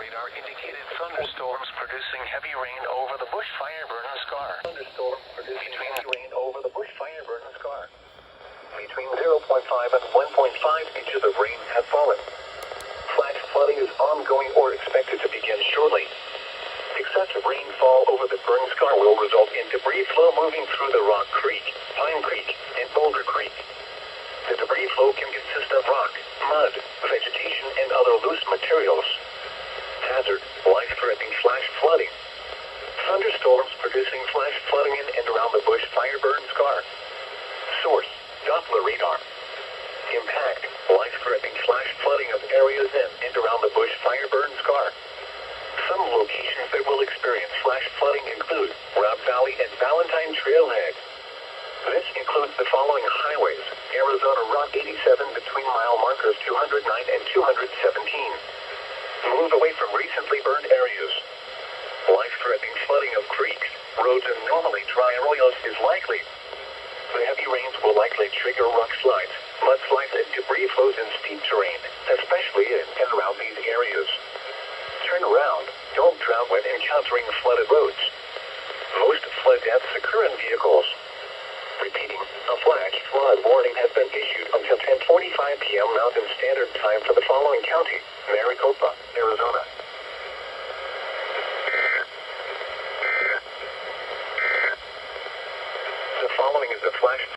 radar indicated thunderstorms producing heavy rain over the bush fire burn scar. Thunderstorms producing heavy rain over the bush fire burn scar. Between 0.5 and 1.5 inches of rain have fallen. Flash flooding is ongoing or expected to begin shortly. Excessive rainfall over the burn scar will result in debris flow moving through the Rock Creek, Pine Creek, and Boulder Creek. The debris flow can consist of rock, mud, vegetation, and other loose materials. Hazard, life-threatening flash flooding. Thunderstorms producing flash flooding in and around the bush fire burn scar. Source, Doppler radar. Impact, life-threatening flash flooding of areas in and around the bush fire burn scar. Some locations that will experience flash flooding include Robb Valley and Valentine Trailhead. This includes the following highways: Arizona Rock 87 between mile markers 209 and 217. Move away from recently burned areas. Life-threatening flooding of creeks, roads, and normally dry arroyos is likely. The heavy rains will likely trigger rock slides, mudslides, and debris flows in steep terrain, especially in and around these areas. Turn around. Don't drown when encountering flooded roads. Most flood deaths occur in vehicles. Repeating, a flash flood warning has been issued until 10:45 p.m. Mountain Standard Time for the following county: Maricopa, Arizona. The following is a flash